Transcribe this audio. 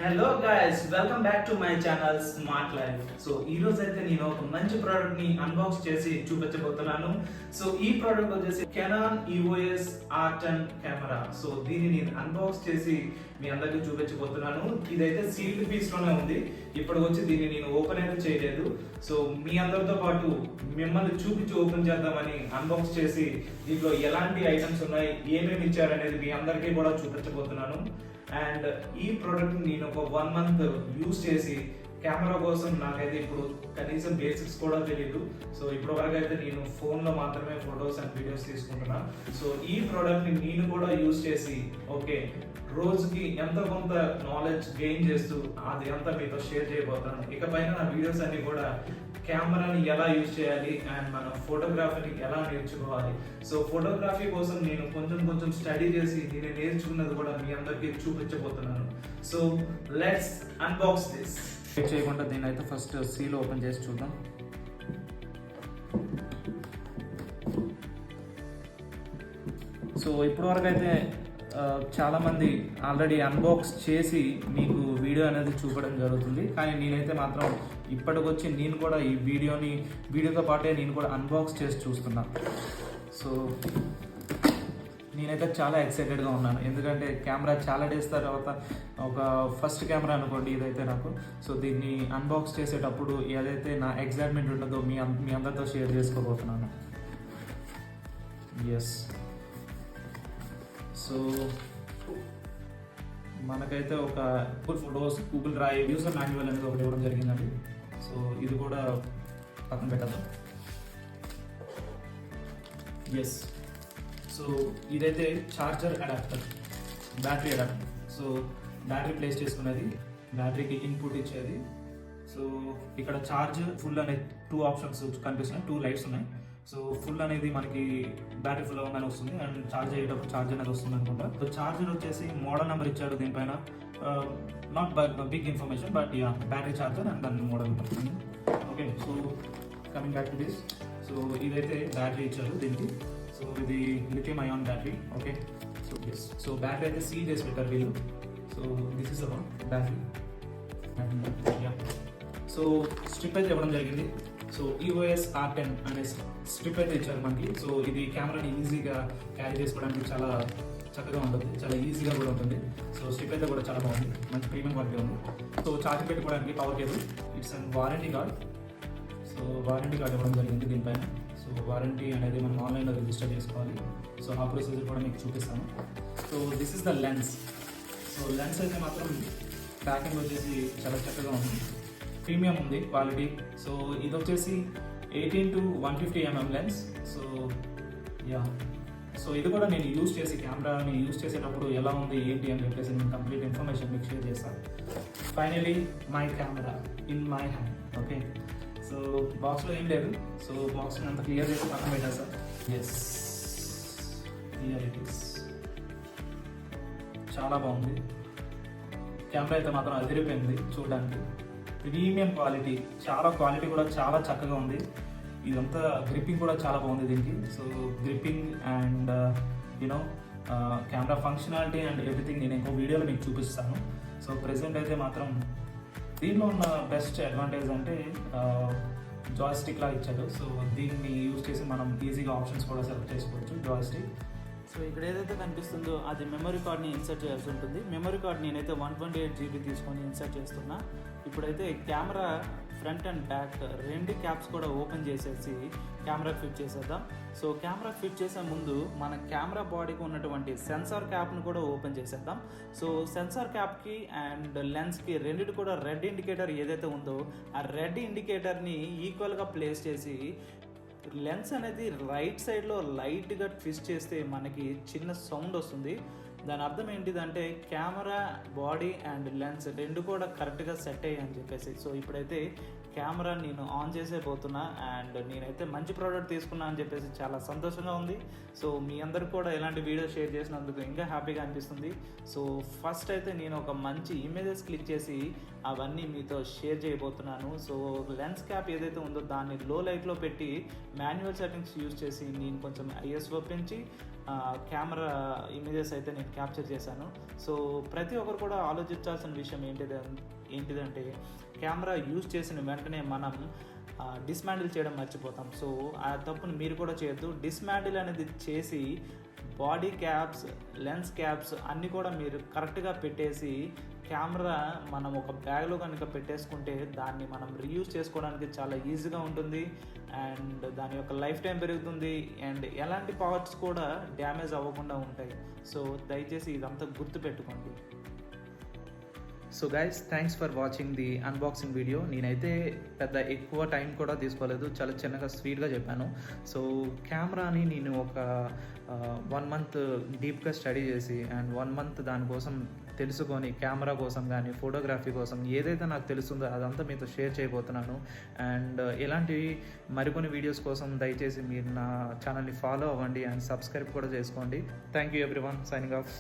Hello guys, welcome back to my channel smart life. So ఈ రోజు అయితే నేను ఒక మంచి ప్రోడక్ట్ ని అన్బాక్స్ చేసి చూపించబోతున్నాను. సో ఈ ప్రోడక్ట్ వచ్చేసి Canon EOS R10 camera. So దీన్ని నేను అన్బాక్స్ చేసి మీ అందరికీ చూపించబోతున్నాను. ఇదైతే సీల్డ్ పీస్ లోనే ఉంది. ఇప్పటికి వచ్చి దీన్ని నేను ఓపెన్ అయితే చేయలేదు. సో మీ అందరితో పాటు మిమ్మల్ని చూపించి ఓపెన్ చేద్దామని అన్బాక్స్ చేసి దీంట్లో ఎలాంటి ఐటమ్స్ ఉన్నాయి, ఏమేమి ఇచ్చారనేది మీ అందరికీ కూడా చూపించబోతున్నాను. అండ్ ఈ ప్రోడక్ట్ నేను ఒక 1 మంత్ యూజ్ చేసి కెమెరా కోసం నాకైతే ఇప్పుడు కనీసం బేసిక్స్ కూడా తెలియదు. సో ఇప్పటి వరకు అయితే నేను ఫోన్లో మాత్రమే ఫొటోస్ అండ్ వీడియోస్ తీసుకుంటున్నా. సో ఈ ప్రోడక్ట్ని నేను కూడా యూజ్ చేసి ఓకే రోజుకి ఎంతో కొంత నాలెడ్జ్ గెయిన్ చేస్తూ అది అంతా మీతో షేర్ చేయబోతున్నాను. ఇకపైన నా వీడియోస్ అన్ని కూడా కెమెరాని ఎలా యూజ్ చేయాలి అండ్ మన ఫోటోగ్రఫీని ఎలా నేర్చుకోవాలి. సో ఫోటోగ్రఫీ కోసం నేను కొంచెం స్టడీ చేసి నేను నేర్చుకున్నది కూడా మీ అందరికీ చూపించబోతున్నాను. So let's unbox this. Wait చేయకుండా దీన్ని అయితే ఫస్ట్ సీల్ ఓపెన్ చేసి చూద్దాం. సో ఇప్పటివరకు అయితే చాలామంది ఆల్రెడీ అన్బాక్స్ చేసి మీకు వీడియో అనేది చూపడం జరుగుతుంది. కానీ నేనైతే మాత్రం ఇప్పటికొచ్చి నేను కూడా ఈ వీడియోతో పాటే నేను కూడా అన్బాక్స్ చేసి చూస్తున్నా. సో నేనైతే చాలా ఎక్సైటెడ్గా ఉన్నాను, ఎందుకంటే కెమెరా చాలా డేస్ తర్వాత ఒక ఫస్ట్ కెమెరా అనుకోండి ఇదైతే నాకు. సో దీన్ని అన్బాక్స్ చేసేటప్పుడు ఏదైతే నా ఎగ్జైట్మెంట్ ఉంటుందో మీ అందరితో షేర్ చేసుకోబోతున్నాను. ఎస్, సో మనకైతే ఒక photos Google drive user manual అనేది ఒకటి ఇవ్వడం జరిగిందండి. సో ఇది కూడా పక్కన పెట్టాలి. ఎస్, సో ఇదైతే charger adapter, battery adapter. So battery place చేసుకున్నది, బ్యాటరీకి ఇన్పుట్ ఇచ్చేది. సో ఇక్కడ ఛార్జ్ ఫుల్ అనే 2 ఆప్షన్స్ కనిపిస్తున్నాయి, 2 లైట్స్ ఉన్నాయి. సో ఫుల్ అనేది మనకి బ్యాటరీ ఫుల్ అవ్వగానే వస్తుంది అండ్ ఛార్జ్ అయ్యేటప్పుడు ఛార్జ్ అనేది వస్తుంది అనుకుంటా. సో ఛార్జర్ వచ్చేసి మోడల్ నెంబర్ ఇచ్చాడు దీనిపైన, not big information but yeah battery charger and దాని model number. Okay, so coming back to this. So ఇదైతే బ్యాటరీ ఇచ్చారు దీనికి. సో ఇది lithium ion battery. Okay, so yes, so battery అయితే seal చేసి పెట్టారు వీళ్ళు. So this is about battery and yeah. So strip అయితే ఇవ్వడం జరిగింది. సో EOS R10 అనే స్ట్రిప్ అయితే ఇచ్చారు మనకి. సో ఇది కెమెరాని ఈజీగా క్యారీ చేసుకోవడానికి చాలా చక్కగా ఉంటుంది, చాలా ఈజీగా కూడా ఉంటుంది. సో స్ట్రిప్ అయితే కూడా చాలా బాగుంది, మంచి ప్రీమియం క్వాలిటీ ఉంది. సో ఛార్జ్ పెట్టుకోవడానికి power cable, it's and warranty card. So warranty card ఇవ్వడం జరిగింది దీనిపైన. సో వారంటీ అనేది మనం ఆన్లైన్లో రిజిస్టర్ చేసుకోవాలి. సో ఆ ప్రొసీజర్ కూడా మీకు చూపిస్తాను. So this is the lens. So lens అయితే మాత్రం ప్యాకింగ్ వచ్చేసి చాలా చక్కగా ఉంది, ప్రీమియం ఉంది క్వాలిటీ. సో ఇది వచ్చేసి 18 to 150 mm lens. So yeah, so ఇది కూడా నేను యూజ్ చేసి కెమెరాని యూజ్ చేసేటప్పుడు ఎలా ఉంది ఏంటి అని చెప్పేసి నేను కంప్లీట్ ఇన్ఫర్మేషన్ మీకు షేర్ చేస్తాను. Finally my camera in my hand. Okay, so బాక్స్లో ఏం లేదు. సో బాక్స్ని అంత క్లియర్ చేసి పక్కన పెట్టా sir. Yes, clear it is. చాలా బాగుంది కెమెరా అయితే మాత్రం అదిరిపోయింది చూడడానికి. ప్రీమియం క్వాలిటీ, చాలా క్వాలిటీ కూడా చాలా చక్కగా ఉంది. ఇదంతా గ్రిప్పింగ్ కూడా చాలా బాగుంది దీనికి. So gripping and you know camera functionality and everything నేను ఇంకో వీడియోలో మీకు చూపిస్తాను. సో ప్రెసెంట్ అయితే మాత్రం దీనిలో ఉన్న బెస్ట్ అడ్వాంటేజ్ అంటే జాయ్స్టిక్ లా ఇచ్చాడు. సో దీన్ని యూజ్ చేసి మనం ఈజీగా ఆప్షన్స్ కూడా సెలెక్ట్ చేసుకోవచ్చు జాయ్స్టిక్. సో ఇక్కడ ఏదైతే కనిపిస్తుందో అది మెమరీ కార్డ్ని ఇన్సర్ట్ చేయాల్సి ఉంటుంది. మెమరీ కార్డ్ నేనైతే 128 GB తీసుకొని ఇన్సర్ట్ చేస్తున్నా. ఇప్పుడైతే camera front and back 2 caps కూడా ఓపెన్ చేసేసి కెమెరా ఫిట్ చేసేద్దాం. సో కెమెరా ఫిట్ చేసే ముందు మన కెమెరా బాడీకి ఉన్నటువంటి సెన్సార్ క్యాప్ను కూడా ఓపెన్ చేసేద్దాం. సో సెన్సార్ క్యాప్కి అండ్ లెన్స్కి రెండిటి కూడా రెడ్ ఇండికేటర్ ఏదైతే ఉందో ఆ రెడ్ ఇండికేటర్ని ఈక్వల్గా ప్లేస్ చేసి లెన్స్ అనేది రైట్ సైడ్లో లైట్గా ట్విస్ట్ చేస్తే మనకి చిన్న సౌండ్ వస్తుంది. దాని అర్థం ఏంటిదంటే కెమెరా బాడీ అండ్ లెన్స్ రెండు కూడా కరెక్ట్గా సెట్ అయ్యాయి అని చెప్పేసి. సో ఇప్పుడైతే కెమెరా నేను ఆన్ చేసే పోతున్నా అండ్ నేనైతే మంచి ప్రోడక్ట్ తీసుకున్నా అని చెప్పేసి చాలా సంతోషంగా ఉంది. సో మీ అందరికి కూడా ఇలాంటి వీడియో షేర్ చేసినందుకు ఇంకా హ్యాపీగా అనిపిస్తుంది. సో ఫస్ట్ అయితే నేను ఒక మంచి ఇమేజెస్ క్లిక్ చేసి అవన్నీ మీతో షేర్ చేయబోతున్నాను. సో లెన్స్ క్యాప్ ఏదైతే ఉందో దాన్ని లో లైట్లో పెట్టి మాన్యువల్ సెట్టింగ్స్ యూజ్ చేసి నేను కొంచెం ISO పెంచి కెమెరా ఇమేజెస్ అయితే నేను క్యాప్చర్ చేశాను. సో ప్రతి ఒక్కరు కూడా ఆలోచించాల్సిన విషయం ఏంటిదంటే కెమెరా యూజ్ చేసిన వెంటనే మనం డిస్మాండిల్ చేయడం మర్చిపోతాం. సో ఆ తప్పును మీరు కూడా చేయొద్దు. డిస్మాండిల్ అనేది చేసి బాడీ క్యాప్స్, లెన్స్ క్యాప్స్ అన్నీ కూడా మీరు కరెక్ట్గా పెట్టేసి కెమెరా మనం ఒక బ్యాగ్లో కనుక పెట్టేసుకుంటే దాన్ని మనం రీయూజ్ చేసుకోవడానికి చాలా ఈజీగా ఉంటుంది అండ్ దాని యొక్క లైఫ్ టైం పెరుగుతుంది అండ్ ఎలాంటి పార్ట్స్ కూడా డ్యామేజ్ అవ్వకుండా ఉంటాయి. సో దయచేసి ఇదంతా గుర్తుపెట్టుకోండి. So guys, thanks for watching the unboxing video. నేనైతే పెద్ద ఎక్కువ టైం కూడా తీసుకోలేదు, చాలా చిన్నగా స్వీట్గా చెప్పాను. సో కెమెరాని నేను ఒక 1 month డీప్గా స్టడీ చేసి అండ్ 1 month దానికోసం తెలుసుకొని కెమెరా కోసం కానీ ఫోటోగ్రఫీ కోసం ఏదైతే నాకు తెలుస్తుందో అదంతా మీతో షేర్ చేయబోతున్నాను. అండ్ ఇలాంటి మరికొన్ని వీడియోస్ కోసం దయచేసి మీరు నా ఛానల్ని ఫాలో అవ్వండి అండ్ సబ్స్క్రైబ్ కూడా చేసుకోండి. Thank you everyone, signing off.